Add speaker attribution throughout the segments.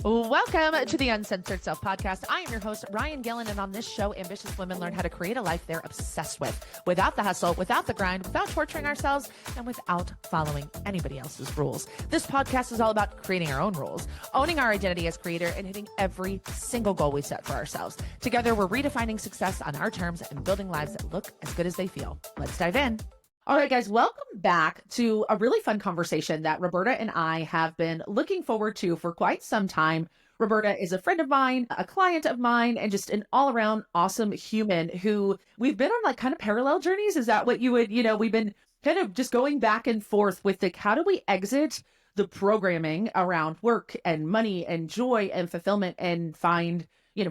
Speaker 1: Welcome to the Uncensored Self Podcast. I am your host, Ryan Gillen, and on this show, ambitious women learn how to create a life they're obsessed with, without the hustle, without the grind, without torturing ourselves, and without following anybody else's rules. This podcast is all about creating our own rules, owning our identity as creator, and hitting every single goal we set for ourselves. Together, we're redefining success on our terms and building lives that look as good as they feel. Let's dive in. All right, guys, welcome back to a really fun conversation that Roberta and I have been looking forward to for quite some time. Roberta is a friend of mine, a client of mine, and just an all-around awesome human who we've been on like kind of parallel journeys. Is that what you would, we've been kind of just going back and forth with like, how do we exit the programming around work and money and joy and fulfillment and find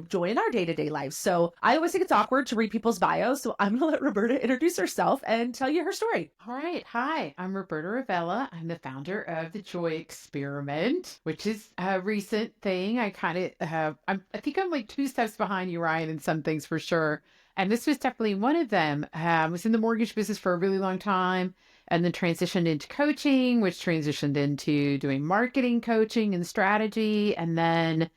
Speaker 1: joy in our day-to-day lives. So I always think it's awkward to read people's bios. So I'm going to let Roberta introduce herself and tell you her story.
Speaker 2: All right. Hi, I'm Roberta Ravella. I'm the founder of the Joy Experiment, which is a recent thing. I think I'm like 2 steps behind you, Ryan, in some things for sure. And this was definitely one of them. I was in the mortgage business for a really long time and then transitioned into coaching, which transitioned into doing marketing coaching and strategy. And then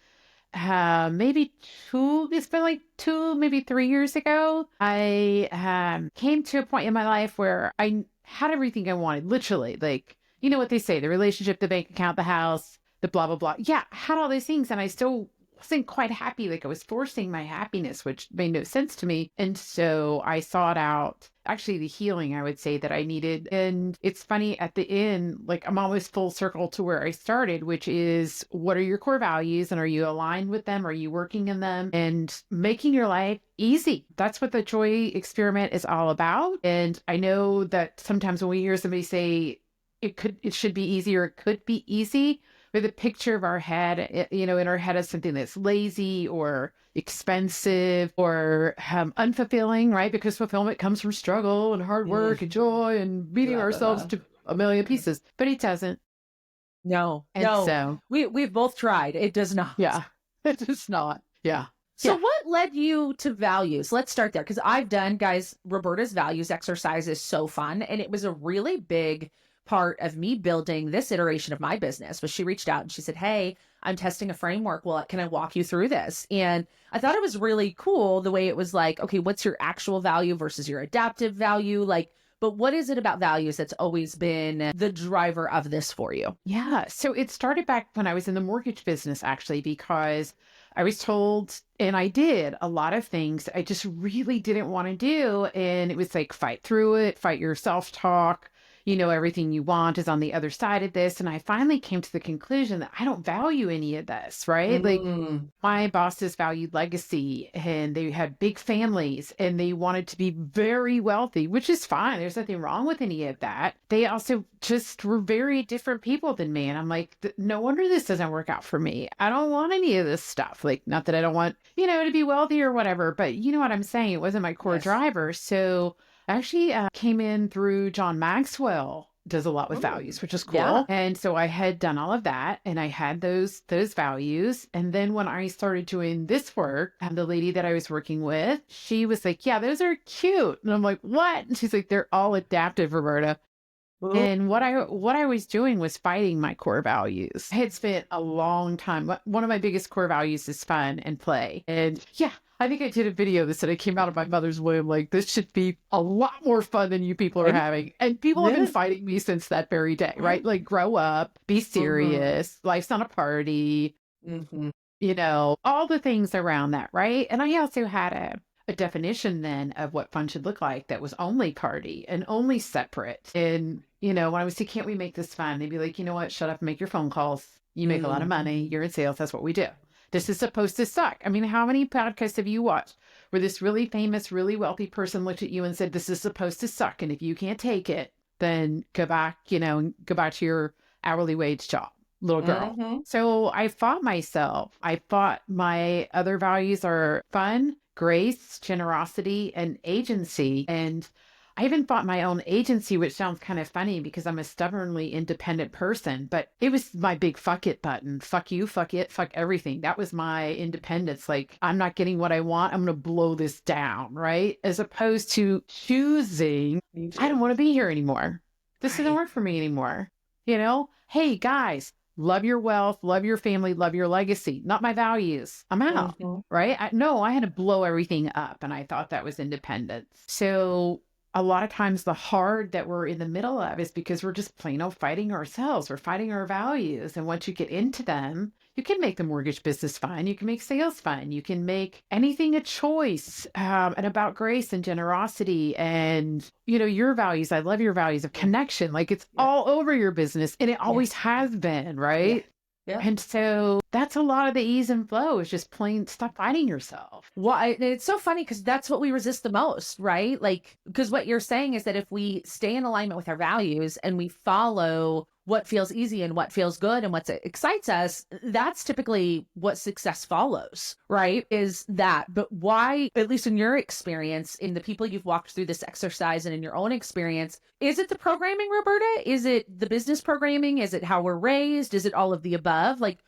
Speaker 2: it's been like 2, maybe 3 years ago, I came to a point in my life where I had everything I wanted, literally, like, you know what they say, the relationship, the bank account, the house, the blah, blah, blah. Yeah, I had all these things and I still wasn't quite happy. Like I was forcing my happiness, which made no sense to me. And so I sought out actually the healing, I would say, that I needed. And it's funny at the end, like I'm almost full circle to where I started, which is what are your core values and are you aligned with them? Are you working in them and making your life easy? That's what the Joy Experiment is all about. And I know that sometimes when we hear somebody say it should be easy or it could be easy, with a picture of our head, in our head as something that's lazy or expensive or unfulfilling, right? Because fulfillment comes from struggle and hard work and joy and beating ourselves to a million pieces, but it doesn't.
Speaker 1: No.
Speaker 2: So
Speaker 1: we've both tried. It does not.
Speaker 2: Yeah, it does not. Yeah.
Speaker 1: So what led you to values? Let's start there. Because I've done, guys, Roberta's values exercise is so fun. And it was a really big part of me building this iteration of my business. Was she reached out and she said, hey, I'm testing a framework. Well, can I walk you through this? And I thought it was really cool the way it was like, okay, what's your actual value versus your adaptive value? But what is it about values that's always been the driver of this for you?
Speaker 2: Yeah. So it started back when I was in the mortgage business, actually, because I was told, and I did a lot of things I just really didn't want to do. And it was like, fight through it, fight your self-talk. Everything you want is on the other side of this. And I finally came to the conclusion that I don't value any of this, right? Like my bosses valued legacy and they had big families and they wanted to be very wealthy, which is fine. There's nothing wrong with any of that. They also just were very different people than me. And I'm like, no wonder this doesn't work out for me. I don't want any of this stuff. Like, not that I don't want, to be wealthy or whatever, but you know what I'm saying? It wasn't my core driver. So I actually came in through John Maxwell, does a lot with values, which is cool. Yeah. And so I had done all of that and I had those values. And then when I started doing this work, the lady that I was working with, she was like, yeah, those are cute. And I'm like, what? And she's like, they're all adaptive, Roberta. Ooh. And what I was doing was fighting my core values. I had spent a long time. One of my biggest core values is fun and play. And yeah, I think I did a video that said I came out of my mother's womb like, this should be a lot more fun than you people are having. And people have been fighting me since that very day, right? Like, grow up, be serious, life's not a party, all the things around that, right? And I also had a definition then of what fun should look like that was only party and only separate. And, when I would say, can't we make this fun? They'd be like, you know what? Shut up and make your phone calls. You make a lot of money. You're in sales. That's what we do. This is supposed to suck. I mean, how many podcasts have you watched where this really famous, really wealthy person looked at you and said, this is supposed to suck. And if you can't take it, then go back, go back to your hourly wage job, little girl. So I fought myself. I fought my other values are fun, grace, generosity, and agency. And I even fought my own agency, which sounds kind of funny because I'm a stubbornly independent person, but it was my big fuck it button. Fuck you, fuck it, fuck everything. That was my independence. Like, I'm not getting what I want. I'm going to blow this down, right? As opposed to choosing, I don't want to be here anymore. This doesn't work for me anymore. Hey, guys, love your wealth, love your family, love your legacy, not my values. I'm out.
Speaker 1: Mhm.
Speaker 2: Right. No, I had to blow everything up. And I thought that was independence. So a lot of times the hard that we're in the middle of is because we're just plain old fighting ourselves. We're fighting our values. And once you get into them, you can make the mortgage business fun. You can make sales fun. You can make anything a choice, and about grace and generosity and, your values. I love your values of
Speaker 1: Yeah.
Speaker 2: connection. Like it's
Speaker 1: Yeah.
Speaker 2: all over your business and it always
Speaker 1: Yes.
Speaker 2: has been,
Speaker 1: Yeah.
Speaker 2: right?
Speaker 1: Yeah.
Speaker 2: And so that's a lot of the ease and flow is just plain stop fighting yourself.
Speaker 1: Well, it's so funny because that's what we resist the most, right? Like, because what you're saying is that if we stay in alignment with our values and we follow what feels easy and what feels good and what excites us, that's typically what success follows, right? Is that. But why, at least in your experience, in the people you've walked through this exercise and in your own experience, is it the programming, Roberta? Is it the business programming? Is it how we're raised? Is it all of the above? Like,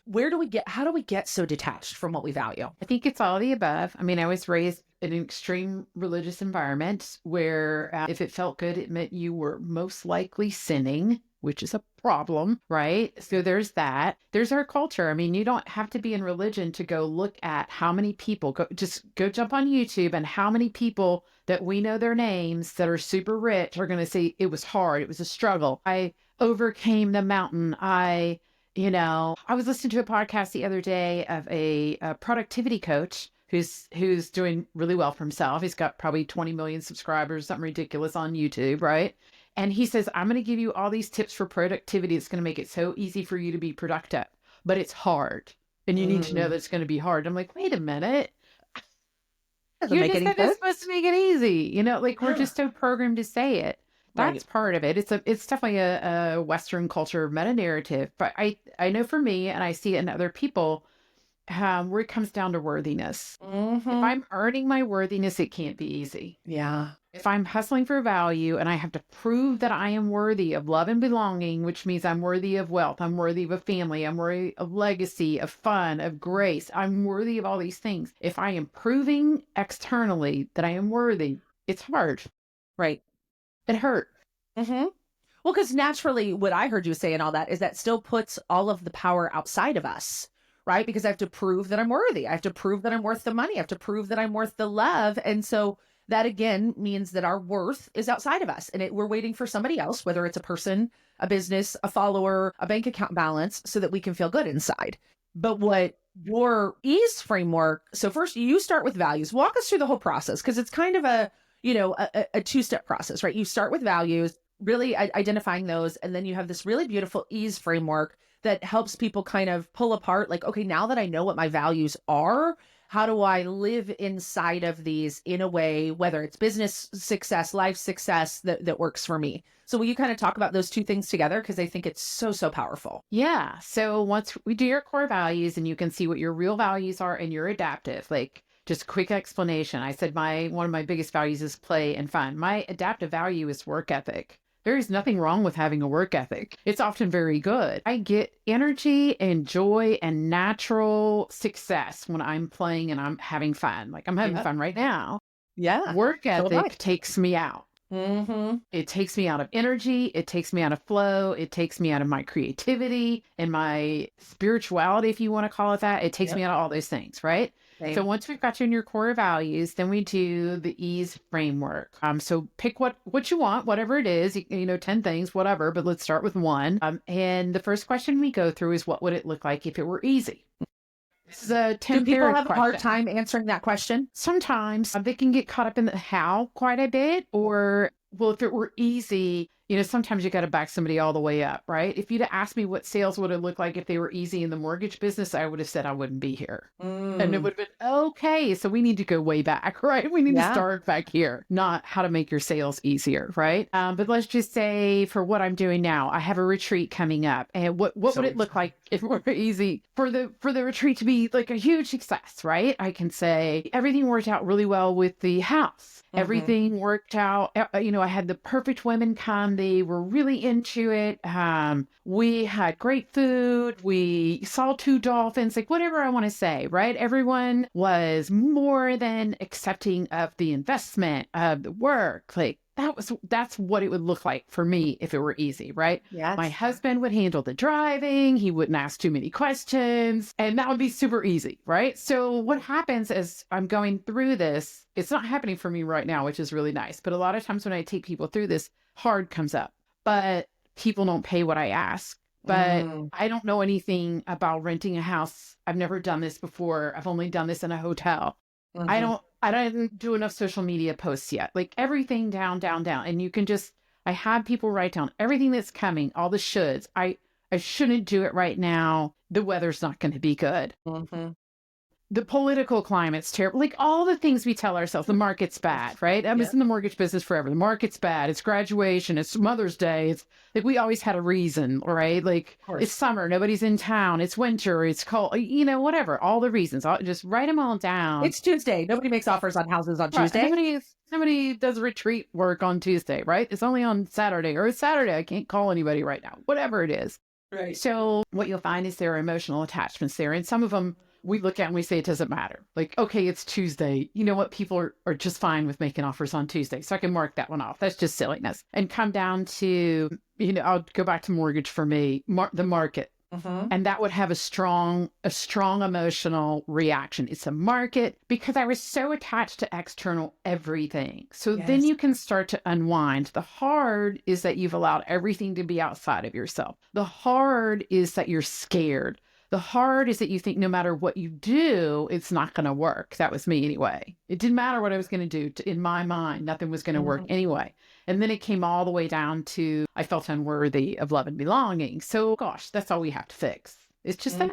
Speaker 1: how do we get so detached from what we value?
Speaker 2: I think it's all of the above. I mean, I was raised in an extreme religious environment where if it felt good, it meant you were most likely sinning, which is a problem, right? So there's that. There's our culture. I mean, you don't have to be in religion to go look at how many people just go jump on YouTube and how many people that we know their names that are super rich are going to say it was hard. It was a struggle. I overcame the mountain. I was listening to a podcast the other day of a productivity coach who's doing really well for himself. He's got probably 20 million subscribers, something ridiculous on YouTube, right? And he says, I'm going to give you all these tips for productivity. It's going to make it so easy for you to be productive, but it's hard. And you need to know that it's going to be hard. I'm like, wait a minute.
Speaker 1: Doesn't
Speaker 2: You
Speaker 1: make
Speaker 2: just
Speaker 1: any
Speaker 2: said it's
Speaker 1: sense.
Speaker 2: supposed to make it easy. Like we're just so programmed to say it. That's
Speaker 1: Right.
Speaker 2: part of it. It's definitely a Western culture meta narrative. But I know for me, and I see it in other people, where it comes down to worthiness. If
Speaker 1: Mm-hmm.
Speaker 2: I'm earning my worthiness, it can't be easy.
Speaker 1: Yeah.
Speaker 2: If I'm hustling for value and I have to prove that I am worthy of love and belonging, which means I'm worthy of wealth, I'm worthy of a family, I'm worthy of legacy, of fun, of grace, I'm worthy of all these things. If I am proving externally that I am worthy, it's hard.
Speaker 1: Right.
Speaker 2: It hurt.
Speaker 1: Mm-hmm. Well, because naturally, what I heard you say and all that is that still puts all of the power outside of us, right? Because I have to prove that I'm worthy. I have to prove that I'm worth the money. I have to prove that I'm worth the love. And so that again means that our worth is outside of us and we're waiting for somebody else, whether it's a person, a business, a follower, a bank account balance, so that we can feel good inside. But what your ease framework, so first you start with values. Walk us through the whole process because it's kind of a two-step process, right? You start with values, really identifying those, and then you have this really beautiful ease framework that helps people kind of pull apart, like, okay, now that I know what my values are, how do I live inside of these in a way, whether it's business success, life success, that works for me? So will you kind of talk about those two things together? Because I think it's so, so powerful.
Speaker 2: Yeah. So once we do your core values and you can see what your real values are and you're adaptive, like just a quick explanation. I said one of my biggest values is play and fun. My adaptive value is work ethic. There is nothing wrong with having a work ethic. It's often very good. I get energy and joy and natural success when I'm playing and I'm having fun. Like I'm having fun right now.
Speaker 1: Yeah.
Speaker 2: Work
Speaker 1: So am I.
Speaker 2: ethic takes me out.
Speaker 1: Mm-hmm.
Speaker 2: It takes me out of energy. It takes me out of flow. It takes me out of my creativity and my spirituality, if you want to call it that. It takes me out of all those things, right?
Speaker 1: Same.
Speaker 2: So once we've got you in your core values, then we do the ease framework. So pick what you want, whatever it is, 10 things, whatever, but let's start with one. And the first question we go through is what would it look like if it were easy? This is a
Speaker 1: Do people have a hard
Speaker 2: question.
Speaker 1: time answering that question?
Speaker 2: Sometimes they can get caught up in the how quite a bit, or, well, if it were easy, sometimes you got to back somebody all the way up, right? If you'd asked me what sales would have looked like if they were easy in the mortgage business, I would have said I wouldn't be here. And it would have been, okay, so we need to go way back, right? We need to start back here, not how to make your sales easier, right? But let's just say for what I'm doing now, I have a retreat coming up. And what would it look like if it were easy for the retreat to be like a huge success, right? I can say everything worked out really well with the house. Everything worked out. I had the perfect women come. They were really into it. We had great food. We saw 2 dolphins, like whatever I want to say, right? Everyone was more than accepting of the investment, of the work. Like that's what it would look like for me if it were easy, right?
Speaker 3: Yes.
Speaker 2: My husband would handle the driving. He wouldn't ask too many questions, and that would be super easy, right? So what happens as I'm going through this, it's not happening for me right now, which is really nice. But a lot of times when I take people through this, hard comes up, but people don't pay what I ask. But I don't know anything about renting a house. I've never done this before. I've only done this in a hotel. I didn't do enough social media posts yet. Like everything down. And you can just, I have people write down everything that's coming, all the shoulds. I shouldn't do it right now. The weather's not going to be good. The political climate's terrible. Like all the things we tell ourselves, the market's bad, right? I was in the mortgage business forever. The market's bad. It's graduation. It's Mother's Day. It's like we always had a reason, right? Like it's summer. Nobody's in town. It's winter. It's cold. You know, whatever. All the reasons. I'll just write them all down.
Speaker 3: It's Tuesday. Nobody makes offers on houses on Tuesday.
Speaker 2: Nobody does retreat work on Tuesday, right? It's only on Saturday, or it's Saturday. I can't call anybody right now. Whatever it is.
Speaker 3: Right.
Speaker 2: So what you'll find is there are emotional attachments there, and some of them we look at and we say it doesn't matter. Like, okay, it's Tuesday. You know what? People are just fine with making offers on Tuesday. So I can mark that one off. That's just silliness. And come down to, you know, I'll go back to mortgage for me, the market. And that would have a strong emotional reaction. It's a market because I was so attached to external everything. So then you can start to unwind. The hard is that you've allowed everything to be outside of yourself. The hard is that you're scared. The hard is that you think no matter what you do, it's not going to work. That was me anyway. It didn't matter what I was going to do. In my mind, nothing was going to work anyway. And then it came all the way down to I felt unworthy of love and belonging. So, gosh, that's all we have to fix. It's just that.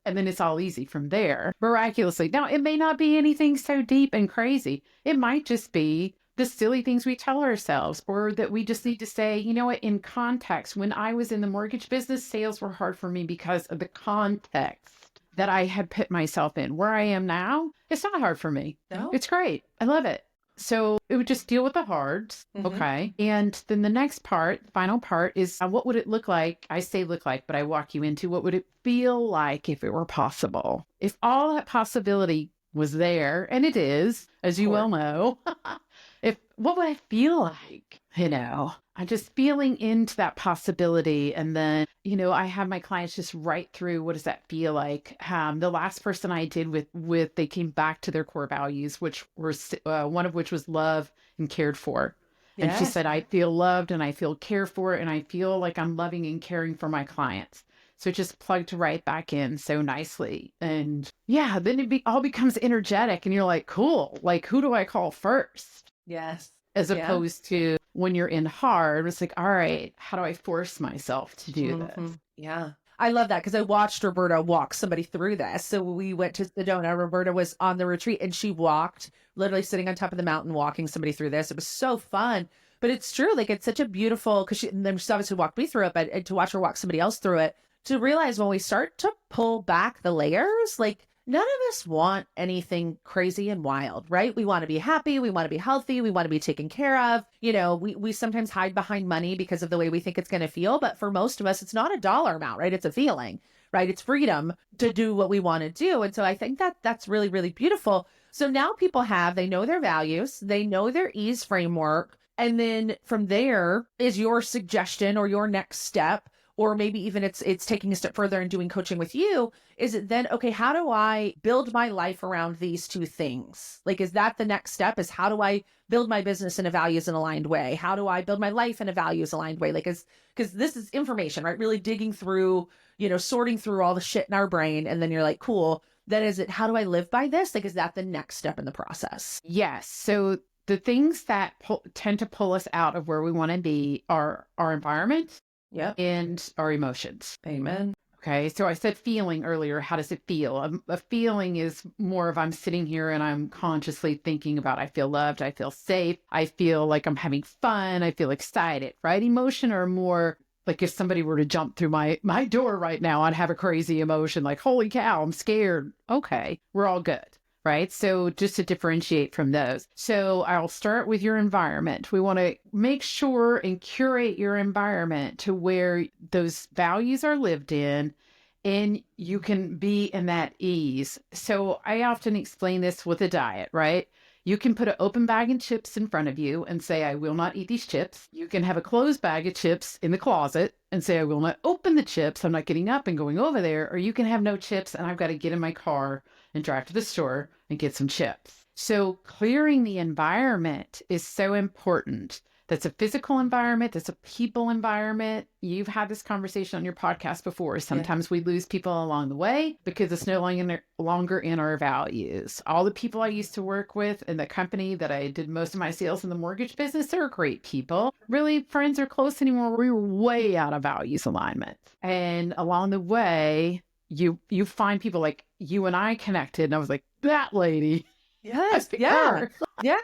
Speaker 2: And then it's all easy from there, miraculously. Now, it may not be anything so deep and crazy. It might just be the silly things we tell ourselves, or that we just need to say, you know what, in context, when I was in the mortgage business, sales were hard for me because of the context that I had put myself in. Where I am now, it's not hard for me.
Speaker 3: No?
Speaker 2: It's great. I love it. So it would just deal with the hards. Okay. And then the next part, final part is what would it look like? I say look like, but I walk you into what would it feel like if it were possible? If all that possibility was there, and it is, as you well know, what would I feel like? You know, I'm just feeling into that possibility. And then, you know, I have my clients just write through, what does that feel like? The last person I did with, they came back to their core values, which were, one of which was love and cared for. And she said, I feel loved and I feel cared for, and I feel like I'm loving and caring for my clients. So it just plugged right back in so nicely. And yeah, then it all becomes energetic and you're like, cool, like who do I call first?
Speaker 3: Yes.
Speaker 2: As opposed to when you're in hard, it's like, all right, how do I force myself to do this?
Speaker 3: Yeah. I love that because I watched Roberta walk somebody through this. So we went to Sedona. Roberta was on the retreat and she walked, literally sitting on top of the mountain, walking somebody through this. It was so fun. But it's true. Like it's such a beautiful, because she obviously walked me through it, but to watch her walk somebody else through it, to realize when we start to pull back the layers, like none of us want anything crazy and wild, right? We want to be happy. We want to be healthy. We want to be taken care of. You know, we sometimes hide behind money because of the way we think it's going to feel. But for most of us, it's not a dollar amount, right? It's a feeling, right? It's freedom to do what we want to do. And so I think that that's really, really beautiful. So now people they know their values, they know their ease framework. And then from there is your suggestion or your next step, or maybe even it's taking a step further and doing coaching with you. Is it then, okay, how do I build my life around these two things? Like, is that the next step? Is how do I build my business in a values and aligned way? How do I build my life in a values aligned way? Like, because this is information, right? Really digging through, you know, sorting through all the shit in our brain. And then you're like, cool. Then is it, how do I live by this? Like, is that the next step in the process?
Speaker 2: Yes. So the things that tend to pull us out of where we want to be are our environment. And our emotions.
Speaker 3: Amen.
Speaker 2: Okay. So I said feeling earlier. How does it feel? A feeling is more of I'm sitting here and I'm consciously thinking about I feel loved. I feel safe. I feel like I'm having fun. I feel excited, right? Emotion are more like if somebody were to jump through my door right now, I'd have a crazy emotion like, holy cow, I'm scared. Okay. We're all good. Right? So just to differentiate from those. So I'll start with your environment. We want to make sure and curate your environment to where those values are lived in and you can be in that ease. So I often explain this with a diet, right? You can put an open bag of chips in front of you and say, I will not eat these chips. You can have a closed bag of chips in the closet and say, I will not open the chips. I'm not getting up and going over there. Or you can have no chips and I've got to get in my car and drive to the store and get some chips. So clearing the environment is so important. That's a physical environment. That's a people environment. You've had this conversation on your podcast before. Sometimes we lose people along the way because it's no longer in our values. All the people I used to work with in the company that I did most of my sales in the mortgage business, they're great people. Really, friends are close anymore. We were way out of values alignment. And along the way, you find people like you and I connected. And I was like, that lady.
Speaker 3: Yes. Yeah. Yeah.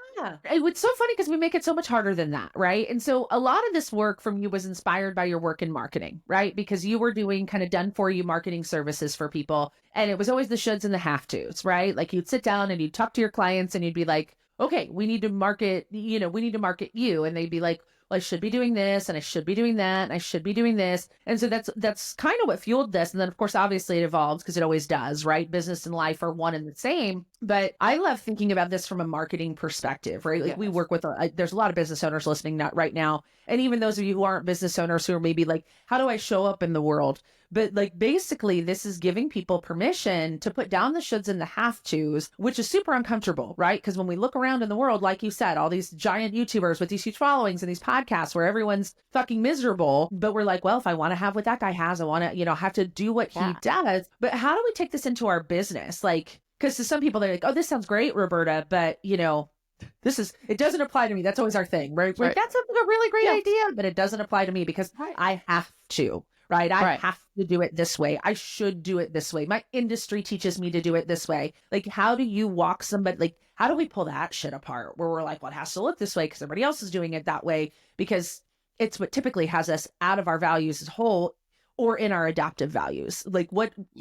Speaker 3: It's so funny because we make it so much harder than that. Right. And so a lot of this work from you was inspired by your work in marketing, right? Because you were doing kind of done for you marketing services for people. And it was always the shoulds and the have tos, right? Like you'd sit down and you'd talk to your clients and you'd be like, okay, we need to market, we need to market you. And they'd be like, well, I should be doing this and I should be doing that and I should be doing this. And so that's kind of what fueled this. And then of course, obviously it evolves because it always does, right? Business and life are one and the same. But I love thinking about this from a marketing perspective, right? Like we work with, there's a lot of business owners listening right now. And even those of you who aren't business owners who are maybe like, how do I show up in the world? But like, basically this is giving people permission to put down the shoulds and the have tos, which is super uncomfortable, right? Because when we look around in the world, like you said, all these giant YouTubers with these huge followings and these podcasts where everyone's fucking miserable, but we're like, well, if I want to have what that guy has, I want to, have to do what he does. But how do we take this into our business? Like, because to some people, they're like, oh, this sounds great, Roberta, but it doesn't apply to me. That's always our thing, right? Right. That's a really great idea, but it doesn't apply to me because I have to. Right. I have to do it this way. I should do it this way. My industry teaches me to do it this way. Like, how do you walk somebody? Like, how do we pull that shit apart where we're like, well, it has to look this way because everybody else is doing it that way? Because it's what typically has us out of our values as whole or in our adaptive values. Like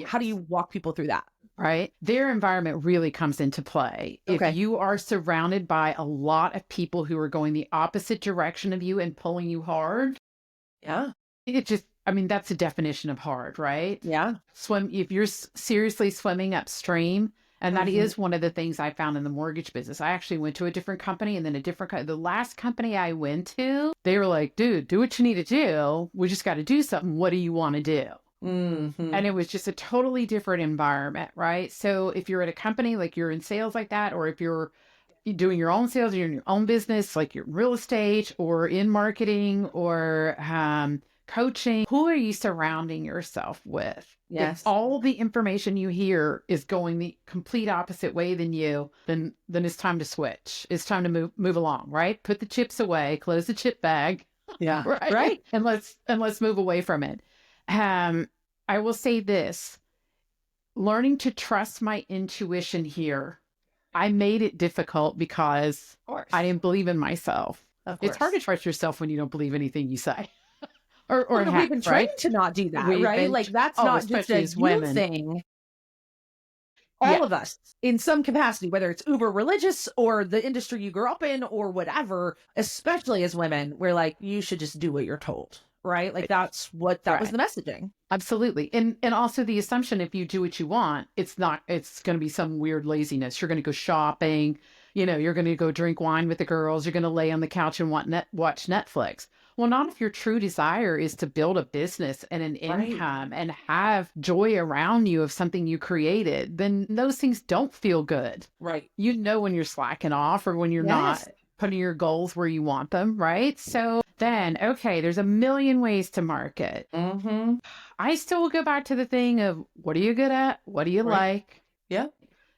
Speaker 3: how do you walk people through that?
Speaker 2: Right. Their environment really comes into play.
Speaker 3: Okay.
Speaker 2: If you are surrounded by a lot of people who are going the opposite direction of you and pulling you hard.
Speaker 3: Yeah.
Speaker 2: That's the definition of hard, right?
Speaker 3: Yeah.
Speaker 2: If you're seriously swimming upstream, and that is one of the things I found in the mortgage business. I actually went to a different company and then the last company I went to, they were like, dude, do what you need to do. We just got to do something. What do you want to do?
Speaker 3: Mm-hmm.
Speaker 2: And it was just a totally different environment, right? So if you're at a company, like you're in sales like that, or if you're doing your own sales, you're in your own business, like your real estate or in marketing or coaching, who are you surrounding yourself with?
Speaker 3: Yes.
Speaker 2: If all the information you hear is going the complete opposite way than you, then it's time to switch. It's time to move along, right? Put the chips away, close the chip bag.
Speaker 3: Yeah.
Speaker 2: Right. And let's move away from it. I will say this, learning to trust my intuition here. I made it difficult because I didn't believe in myself. It's hard to trust yourself when you don't believe anything you say.
Speaker 3: We've been trained to not do that, right? Like that's not just a you thing. All of us in some capacity, whether it's uber religious or the industry you grew up in or whatever, especially as women, we're like, you should just do what you're told, right? Like that was the messaging.
Speaker 2: Absolutely. And also the assumption, if you do what you want, it's going to be some weird laziness. You're going to go shopping, you're going to go drink wine with the girls. You're going to lay on the couch and watch Netflix. Well, not if your true desire is to build a business and an income and have joy around you of something you created, then those things don't feel good.
Speaker 3: Right.
Speaker 2: When you're slacking off or when you're not putting your goals where you want them, right? So then, okay, there's a million ways to market.
Speaker 3: Mm-hmm.
Speaker 2: I still will go back to the thing of what are you good at? What do you like?
Speaker 3: Yeah.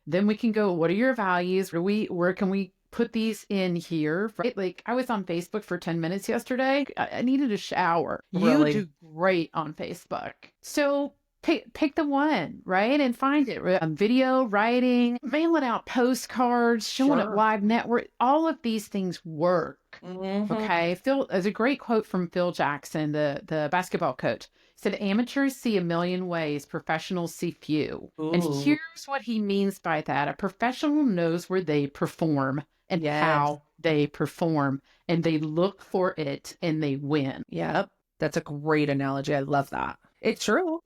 Speaker 2: Then we can go, what are your values? Where can we put these in here, right? Like I was on Facebook for 10 minutes yesterday. I needed a shower.
Speaker 3: Really?
Speaker 2: You do great on Facebook. So pick the one, right? And find it. Video, writing, mailing out postcards, showing up live network. All of these things work.
Speaker 3: Mm-hmm.
Speaker 2: Okay. There's a great quote from Phil Jackson, the basketball coach. He said, amateurs see a million ways, professionals see few.
Speaker 3: Ooh.
Speaker 2: And here's what he means by that. A professional knows where they perform and how they perform, and they look for it and they win.
Speaker 3: Yep. That's a great analogy. I love that. It's true.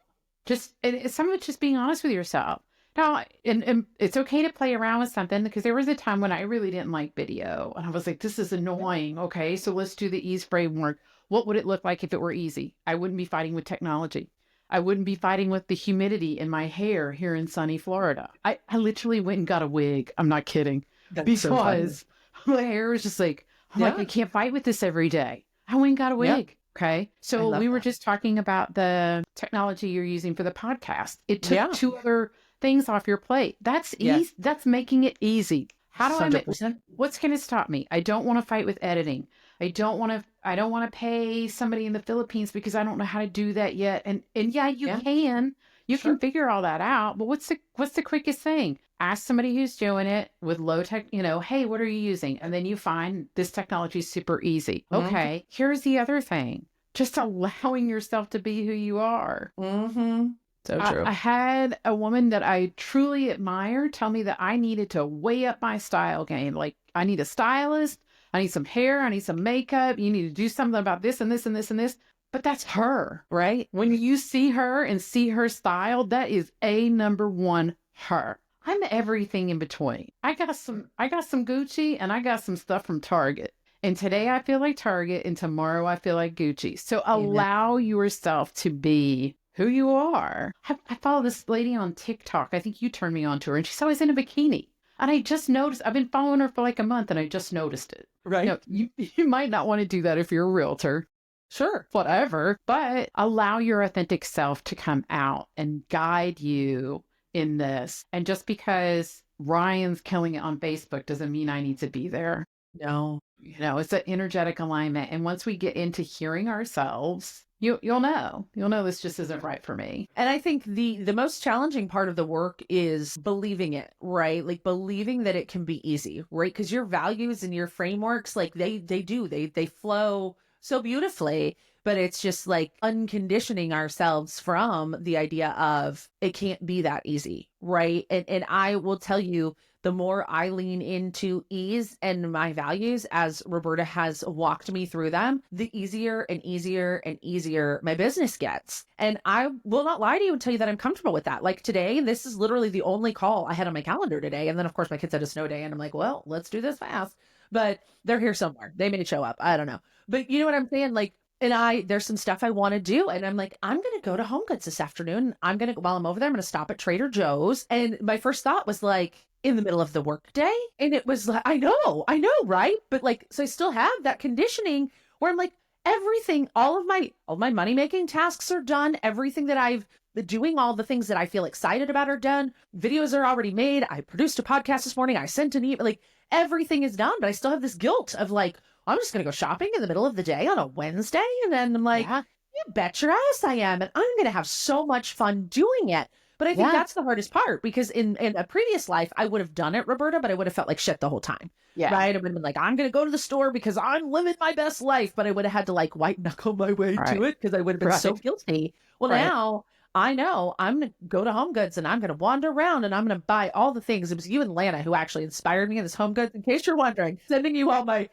Speaker 2: Some of it's just being honest with yourself. No, and it's okay to play around with something because there was a time when I really didn't like video. And I was like, this is annoying. Okay, so let's do the ease framework. What would it look like if it were easy? I wouldn't be fighting with technology. I wouldn't be fighting with the humidity in my hair here in sunny Florida. I literally went and got a wig. I'm not kidding.
Speaker 3: That's so funny.
Speaker 2: Because my hair was just like, I'm like,
Speaker 3: Yeah.
Speaker 2: I can't fight with this every day. I went and got a
Speaker 3: Yeah.
Speaker 2: wig. Okay.
Speaker 3: I
Speaker 2: So
Speaker 3: love
Speaker 2: we were
Speaker 3: that.
Speaker 2: just talking about the technology you're using for the podcast. It took
Speaker 3: Yeah.
Speaker 2: 2 other things off your plate. That's
Speaker 3: Yeah.
Speaker 2: easy. That's making it easy. How do I make,
Speaker 3: 100%.
Speaker 2: what's going to stop me? I don't want to fight with editing. I don't want to pay somebody in the Philippines because I don't know how to do that yet. And yeah, you
Speaker 3: Yeah.
Speaker 2: can. You
Speaker 3: Sure.
Speaker 2: can figure all that out. But what's the quickest thing? Ask somebody who's doing it with low tech, hey, what are you using? And then you find this technology is super easy. Okay, here's the other thing. Just allowing yourself to be who you are.
Speaker 3: Mm-hmm. So true.
Speaker 2: I had a woman that I truly admire tell me that I needed to weigh up my style game. Like, I need a stylist. I need some hair. I need some makeup. You need to do something about this and this and this and this. But that's her, right? When you see her and see her style, that is number one her. I'm everything in between. I got some Gucci and I got some stuff from Target. And today I feel like Target and tomorrow I feel like Gucci. So allow yourself to be who you are. I follow this lady on TikTok. I think you turned me on to her, and she's always in a bikini. And I just noticed, I've been following her for like a month and I just noticed it.
Speaker 3: Right.
Speaker 2: You might not want to do that if you're a realtor.
Speaker 3: Sure.
Speaker 2: Whatever. But allow your authentic self to come out and guide you in this. And just because Ryan's killing it on Facebook doesn't mean I need to be there.
Speaker 3: No.
Speaker 2: It's an energetic alignment. And once we get into hearing ourselves, you'll know this just isn't right for me.
Speaker 3: And I think the most challenging part of the work is believing it, right? Like believing that it can be easy, right? Because your values and your frameworks, like they flow so beautifully, but it's just like unconditioning ourselves from the idea of it can't be that easy, right? And I will tell you, the more I lean into ease and my values, as Roberta has walked me through them, the easier and easier and easier my business gets. And I will not lie to you and tell you that I'm comfortable with that. Like today, this is literally the only call I had on my calendar today. And then of course my kids had a snow day and I'm like, well, let's do this fast. But they're here somewhere. They may show up. I don't know. But you know what I'm saying? Like, and there's some stuff I want to do. And I'm like, I'm going to go to Home Goods this afternoon. While I'm over there, I'm going to stop at Trader Joe's. And my first thought was like, in the middle of the workday. And it was like, I know, right? But like, so I still have that conditioning where I'm like, everything, all of my money making tasks are done. Everything that I've been doing, all the things that I feel excited about are done. Videos are already made. I produced a podcast this morning. I sent an email, like everything is done, but I still have this guilt of like, I'm just going to go shopping in the middle of the day on a Wednesday. And then I'm like, you bet your ass I am. And I'm going to have so much fun doing it. But I think that's the hardest part because in a previous life, I would have done it, Roberta, but I would have felt like shit the whole time. Yeah. Right. I would have been like, I'm going to go to the store because I'm living my best life. But I would have had to like white knuckle my way to it because I would have been so guilty. Well, now I know I'm going to go to Home Goods and I'm going to wander around and I'm going to buy all the things. It was you and Lana who actually inspired me in this Home Goods. In case you're wondering, sending you all my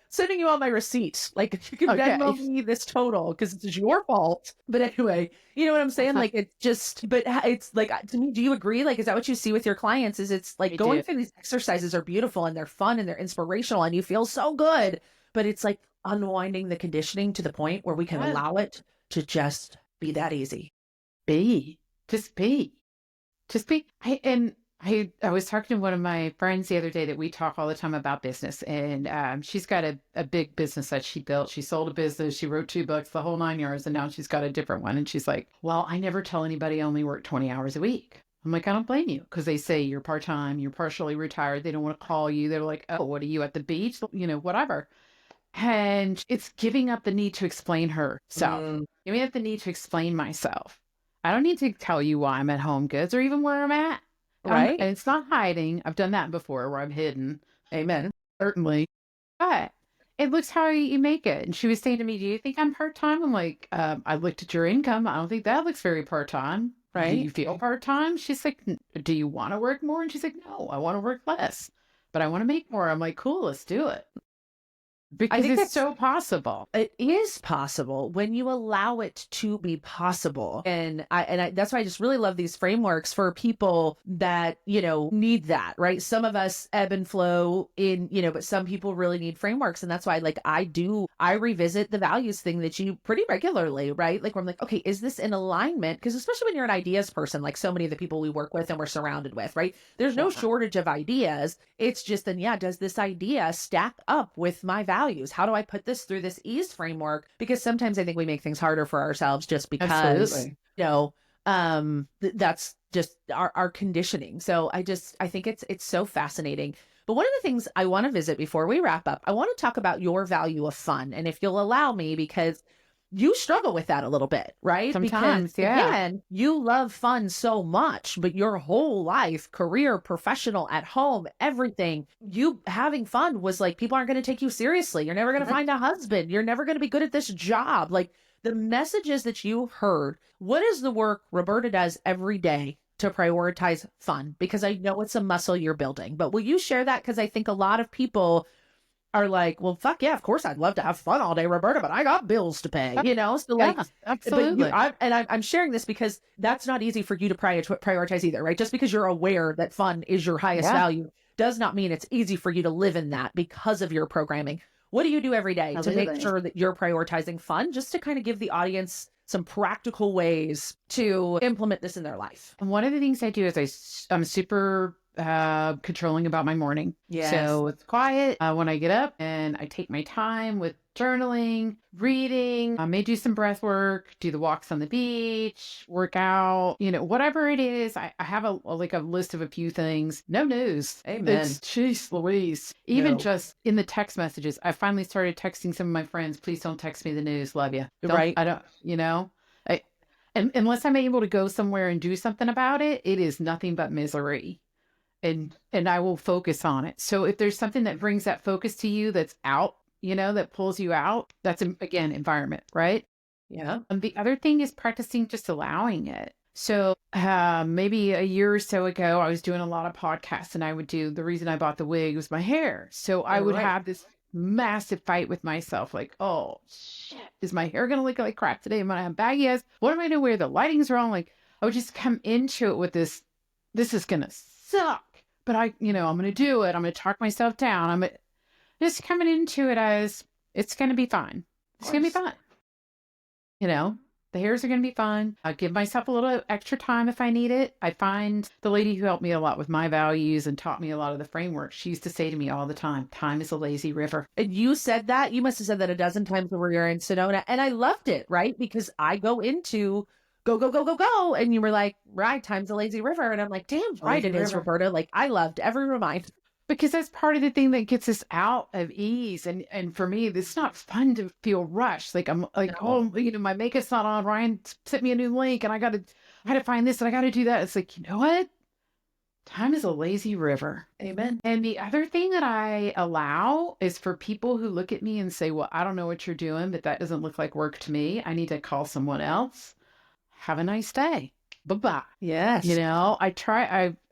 Speaker 3: receipts. Like you can Venmo me this total because it's your fault. But anyway, you know what I'm saying? Like it's just, but it's like, to me, do you agree? Like, is that what you see with your clients? Is it's like going through these exercises are beautiful and they're fun and they're inspirational and you feel so good, but it's like unwinding the conditioning to the point where we can allow it to just be that easy.
Speaker 2: Just be. I was talking to one of my friends the other day that we talk all the time about business, and she's got a big business that she built. She sold a business, she wrote 2 books, the whole 9 yards, and now she's got a different one. And she's like, well, I never tell anybody I only work 20 hours a week. I'm like, I don't blame you, because they say you're part-time, you're partially retired. They don't want to call you. They're like, oh, what are you at the beach? Whatever. And it's giving up the need to explain herself. Giving up the need to explain myself. I don't need to tell you why I'm at Home Goods or even where I'm at. Right. And it's not hiding. I've done that before where I'm hidden. Amen. Certainly. But it looks how you make it. And she was saying to me, do you think I'm part-time? I'm like, I looked at your income. I don't think that looks very part-time. Right. Do you feel part-time? She's like, do you want to work more? And she's like, no, I want to work less, but I want to make more. I'm like, cool, let's do it. because
Speaker 3: think
Speaker 2: it's
Speaker 3: that's
Speaker 2: so possible.
Speaker 3: it is possible when you allow it to be possible. And I that's why I just really love these frameworks for people that, need that, right? Some of us ebb and flow in, but some people really need frameworks. And that's why I revisit the values thing that you pretty regularly, right? Like where I'm like, okay, is this in alignment? Because especially when you're an ideas person, like so many of the people we work with and we're surrounded with, right? There's no shortage of ideas. It's just then, does this idea stack up with my values? How do I put this through this ease framework? Because sometimes I think we make things harder for ourselves just because,
Speaker 2: Absolutely.
Speaker 3: that's just our conditioning. So I think it's so fascinating. But one of the things I want to visit before we wrap up, I want to talk about your value of fun. And if you'll allow me, because you struggle with that a little bit, right?
Speaker 2: Sometimes,
Speaker 3: Because again, you love fun so much, but your whole life, career, professional, at home, everything, you having fun was like, people aren't going to take you seriously. You're never going to find a husband. You're never going to be good at this job. Like the messages that you've heard, what is the work Roberta does every day to prioritize fun? Because I know it's a muscle you're building, but will you share that? Because I think a lot of people are like, well, fuck yeah, of course I'd love to have fun all day, Roberta, but I got bills to pay, So like,
Speaker 2: absolutely.
Speaker 3: I'm sharing this because that's not easy for you to prioritize either, right? Just because you're aware that fun is your highest value does not mean it's easy for you to live in that because of your programming. What do you do every day to make sure that you're prioritizing fun, just to kind of give the audience some practical ways to implement this in their life?
Speaker 2: And one of the things I do is I'm super controlling about my morning.
Speaker 3: Yes.
Speaker 2: So it's quiet when I get up, and I take my time with journaling, reading. I may do some breath work, do the walks on the beach, work out, whatever it is. I have a list of a few things. No news.
Speaker 3: Amen.
Speaker 2: Jeez Louise. Even
Speaker 3: No.
Speaker 2: just in the text messages, I finally started texting some of my friends, please don't text me the news. Love you.
Speaker 3: Right.
Speaker 2: I don't, and unless I'm able to go somewhere and do something about it, it is nothing but misery. And I will focus on it. So if there's something that brings that focus to you, that's out, that pulls you out, that's again, environment, right?
Speaker 3: Yeah.
Speaker 2: And the other thing is practicing just allowing it. So maybe a year or so ago, I was doing a lot of podcasts, and the reason I bought the wig was my hair. So I would have this massive fight with myself, like, oh shit, is my hair going to look like crap today? I'm going to have baggy ass. What am I going to wear? The lighting's wrong. Like I would just come into it with this is going to suck. But I'm going to do it. I'm going to talk myself down. I'm just coming into it as it's going to be fine. It's going to be fine. The hairs are going to be fun. I'll give myself a little extra time if I need it. I find the lady who helped me a lot with my values and taught me a lot of the framework, she used to say to me all the time, time is a lazy river.
Speaker 3: And you said that, you must have said that a dozen times when we were in Sedona. And I loved it, right? Because I go into go, go, go, go, go. And you were like, right, time's a lazy river. And I'm like, damn right it is, Roberta. Like I loved every reminder.
Speaker 2: Because that's part of the thing that gets us out of ease. And for me, it's not fun to feel rushed. Like I'm like, my makeup's not on. Ryan sent me a new link and I got to find this and I got to do that. It's like, you know what? Time is a lazy river.
Speaker 3: Amen.
Speaker 2: And the other thing that I allow is for people who look at me and say, well, I don't know what you're doing, but that doesn't look like work to me. I need to call someone else. Have a nice day. Bye-bye.
Speaker 3: Yes.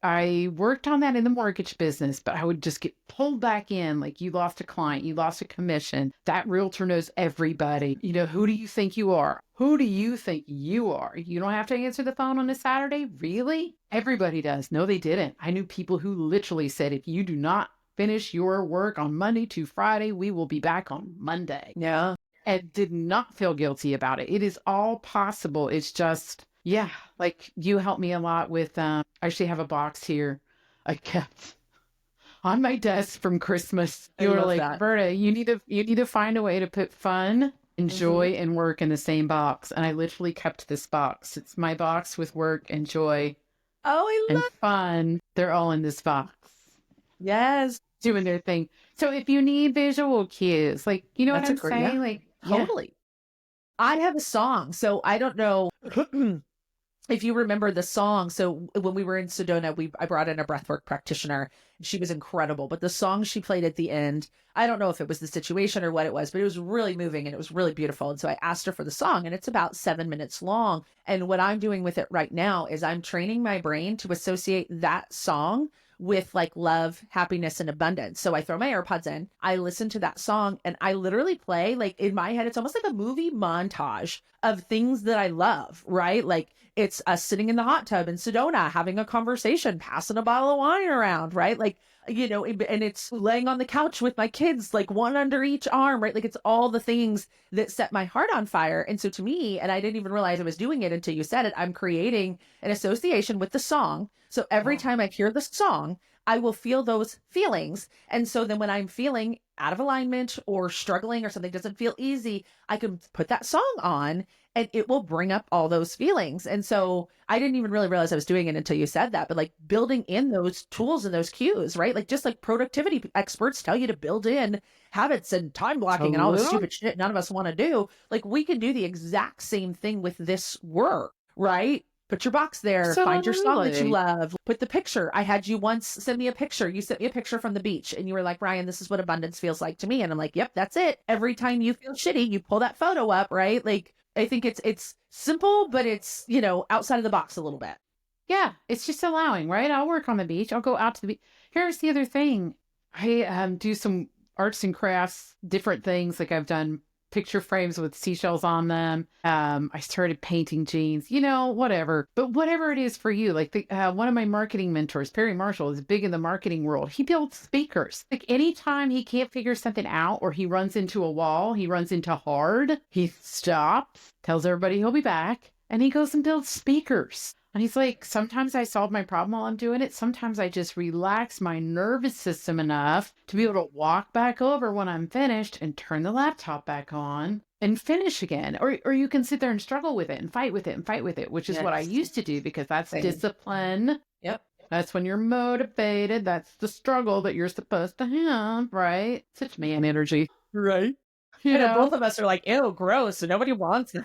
Speaker 2: I worked on that in the mortgage business, but I would just get pulled back in. Like you lost a client, you lost a commission. That realtor knows everybody. Who do you think you are? Who do you think you are? You don't have to answer the phone on a Saturday? Really? Everybody does. No, they didn't. I knew people who literally said, if you do not finish your work on Monday to Friday, we will be back on Monday.
Speaker 3: Yeah.
Speaker 2: And did not feel guilty about it. It is all possible. It's just, like you helped me a lot with, I actually have a box here I kept on my desk from Christmas. You were like, that. Berta, you need to find a way to put fun and joy and work in the same box. And I literally kept this box. It's my box with work and joy and fun. They're all in this box.
Speaker 3: Yes.
Speaker 2: Doing their thing. So if you need visual cues, like, you know what I'm saying? Like,
Speaker 3: totally. I have a song. So I don't know if you remember the song. So when we were in Sedona, I brought in a breathwork practitioner. She was incredible. But the song she played at the end, I don't know if it was the situation or what it was, but it was really moving and it was really beautiful. And so I asked her for the song, and it's about 7 minutes long. And what I'm doing with it right now is I'm training my brain to associate that song with like love, happiness, and abundance. So I throw my AirPods in, I listen to that song, and I literally play, like in my head, it's almost like a movie montage of things that I love, right? Like it's us sitting in the hot tub in Sedona, having a conversation, passing a bottle of wine around, right? Like, you know, and it's laying on the couch with my kids, like one under each arm, right? Like it's all the things that set my heart on fire. And so to me, and I didn't even realize I was doing it until you said it, I'm creating an association with the song. So every time I hear the song, I will feel those feelings. And so then when I'm feeling out of alignment or struggling or something doesn't feel easy, I can put that song on and it will bring up all those feelings. And so I didn't even really realize I was doing it until you said that, but like building in those tools and those cues, right? Like just like productivity experts tell you to build in habits and time blocking and all the stupid shit none of us want to do. Like we can do the exact same thing with this work, right? Put your box there, find your song that you love, put the picture. I had you once send me a picture. You sent me a picture from the beach and you were like, Ryan, this is what abundance feels like to me. And I'm like, yep, that's it. Every time you feel shitty, you pull that photo up, right? Like, I think it's simple, but it's, you know, outside of the box a little bit.
Speaker 2: Yeah, it's just allowing, right? I'll work on the beach. I'll go out to the beach. Here's the other thing. I do some arts and crafts, different things. Like I've done picture frames with seashells on them. I started painting jeans, you know, whatever. But whatever it is for you, like one of my marketing mentors, Perry Marshall, is big in the marketing world. He builds speakers. Like anytime he can't figure something out or he runs into a wall, he runs into hard, he stops, tells everybody he'll be back, and he goes and builds speakers. And he's like, sometimes I solve my problem while I'm doing it. Sometimes I just relax my nervous system enough to be able to walk back over when I'm finished and turn the laptop back on and finish again. Or you can sit there and struggle with it and fight with it and fight with it, which is what I used to do because that's discipline.
Speaker 3: Yep.
Speaker 2: That's when you're motivated. That's the struggle that you're supposed to have, right? Such man energy.
Speaker 3: Right. You know, both of us are like, ew, gross. And nobody wants it.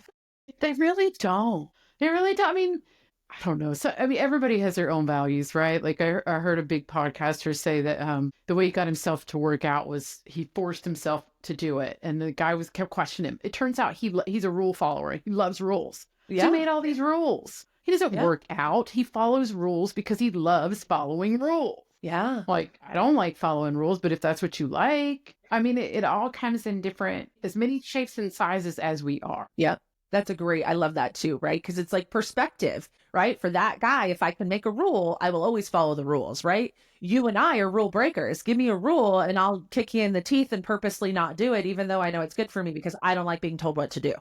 Speaker 2: They really don't. They really don't. I mean, I don't know. So, I mean, everybody has their own values, right? Like I heard a big podcaster say that the way he got himself to work out was he forced himself to do it. And the guy kept questioning him. It turns out he's a rule follower. He loves rules. Yeah. So he made all these rules. He doesn't work out. He follows rules because he loves following rules.
Speaker 3: Yeah.
Speaker 2: Like, I don't like following rules, but if that's what you like, I mean, it all comes in different, as many shapes and sizes as we are.
Speaker 3: Yeah. That's a great, I love that too, right? Because it's like perspective, right? For that guy, if I can make a rule, I will always follow the rules, right? You and I are rule breakers. Give me a rule and I'll kick you in the teeth and purposely not do it, even though I know it's good for me because I don't like being told what to do.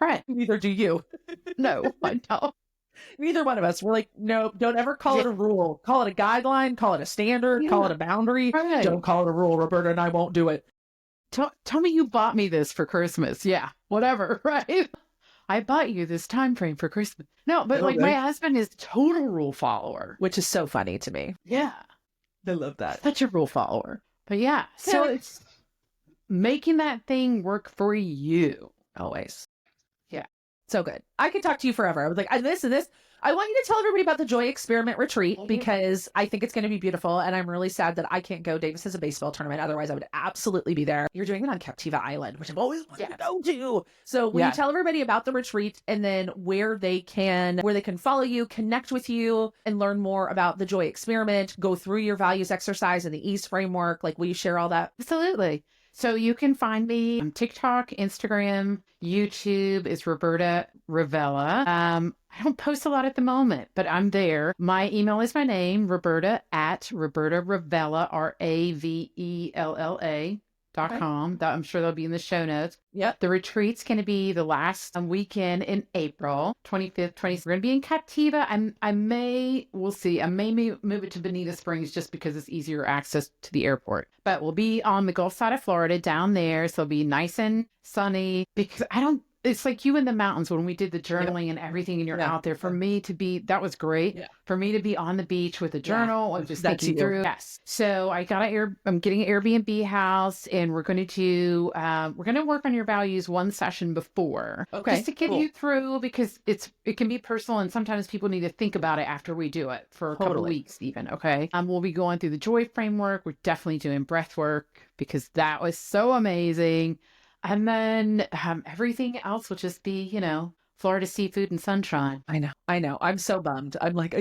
Speaker 2: Right.
Speaker 3: Neither do you.
Speaker 2: No, I don't.
Speaker 3: Neither one of us. We're like, no, don't ever call it a rule. Call it a guideline, call it a standard, call it a boundary. Right. Don't call it a rule, Roberta, and I won't do it.
Speaker 2: Tell me you bought me this for Christmas. Yeah, whatever, right? I bought you this time frame for Christmas. No, but like my husband is a total rule follower.
Speaker 3: Which is so funny to me.
Speaker 2: Yeah.
Speaker 3: I love that.
Speaker 2: Such a rule follower. But yeah, so it's making that thing work for you.
Speaker 3: Always.
Speaker 2: Yeah.
Speaker 3: So good. I could talk to you forever. I was like, this and this. I want you to tell everybody about the Joy Experiment Retreat because I think it's going to be beautiful. And I'm really sad that I can't go. Davis has a baseball tournament. Otherwise, I would absolutely be there. You're doing it on Captiva Island, which I've always wanted to go to. So will you tell everybody about the retreat and then where they can follow you, connect with you, and learn more about the Joy Experiment, go through your values exercise and the EASE framework? Like, will you share all that?
Speaker 2: Absolutely. So you can find me on TikTok, Instagram, YouTube is Roberta Ravella. I don't post a lot at the moment, but I'm there. My email is my name, Roberta at Roberta Ravella, RAVELLA.com. I'm sure they'll be in the show notes.
Speaker 3: Yep.
Speaker 2: The retreat's going to be the last weekend in April, 25th, 26th. We're going to be in Captiva. We'll see. I may move it to Bonita Springs just because it's easier access to the airport. But we'll be on the Gulf side of Florida down there. So it'll be nice and sunny because it's like you in the mountains when we did the journaling and everything and you're out there. For me to be, that was great. Yeah. For me to be on the beach with a journal and just thinking through. Yes. So I'm getting an Airbnb house and we're going to work on your values one session before. Okay. Just to get you through because it can be personal and sometimes people need to think about it after we do it for a couple of weeks even. Okay. We'll be going through the joy framework. We're definitely doing breath work because that was so amazing. And then everything else will just be, Florida seafood and sunshine.
Speaker 3: I know. I'm so bummed. I'm like,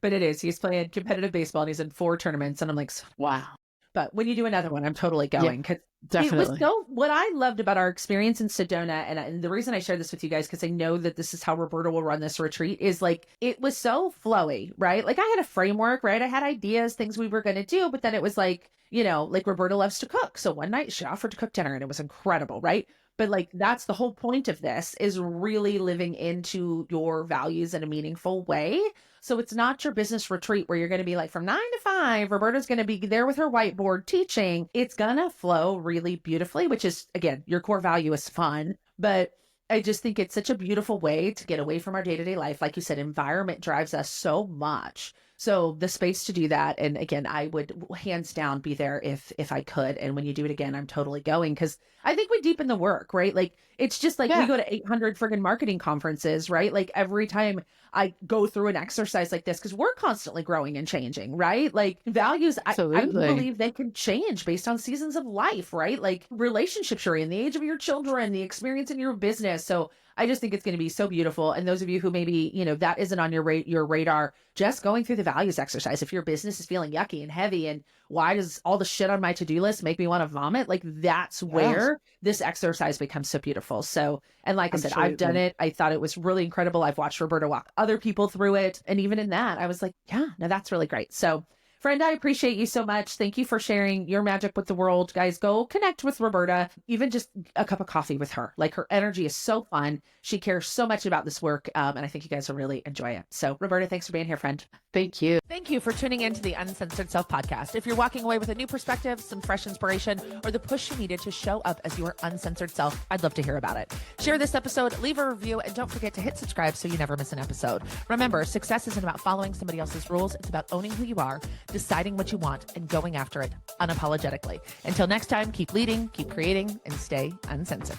Speaker 3: but it is. He's playing competitive baseball and he's in 4 tournaments. And I'm like,
Speaker 2: Wow.
Speaker 3: but when you do another one, I'm totally going. Cause
Speaker 2: Definitely.
Speaker 3: it was so, what I loved about our experience in Sedona, and the reason I share this with you guys, because I know that this is how Roberta will run this retreat, is like, it was so flowy, right? Like I had a framework, right? I had ideas, things we were going to do, but then it was like, you know, like Roberta loves to cook. So one night she offered to cook dinner and it was incredible, right? But like, that's the whole point of this, is really living into your values in a meaningful way. So it's not your business retreat where you're going to be like from 9 to 5, Roberta's going to be there with her whiteboard teaching. It's going to flow really beautifully, which is, again, your core value is fun. But I just think it's such a beautiful way to get away from our day-to-day life. Like you said, environment drives us so much. So the space to do that. And again, I would hands down be there if I could. And when you do it again, I'm totally going, because I think we deepen the work, right? Like, it's just like we go to 800 friggin' marketing conferences, right? Like every time I go through an exercise like this, because we're constantly growing and changing, right? Like values, I believe they can change based on seasons of life, right? Like relationships you're in, the age of your children, the experience in your business. So I just think it's going to be so beautiful. And those of you who maybe, you know, that isn't on your radar, just going through the values exercise. If your business is feeling yucky and heavy and why does all the shit on my to-do list make me want to vomit? Like that's where this exercise becomes so beautiful. So, and like I said, I've done it. I thought it was really incredible. I've watched Roberta walk other people through it. And even in that, I was like, yeah, no, that's really great. So friend, I appreciate you so much. Thank you for sharing your magic with the world. Guys, go connect with Roberta, even just a cup of coffee with her. Like her energy is so fun. She cares so much about this work. And I think you guys will really enjoy it. So Roberta, thanks for being here, friend.
Speaker 2: Thank you.
Speaker 1: Thank you for tuning in to the Uncensored Self podcast. If you're walking away with a new perspective, some fresh inspiration, or the push you needed to show up as your uncensored self, I'd love to hear about it. Share this episode, leave a review, and don't forget to hit subscribe so you never miss an episode. Remember, success isn't about following somebody else's rules. It's about owning who you are, deciding what you want, and going after it unapologetically. Until next time, keep leading, keep creating, and stay uncensored.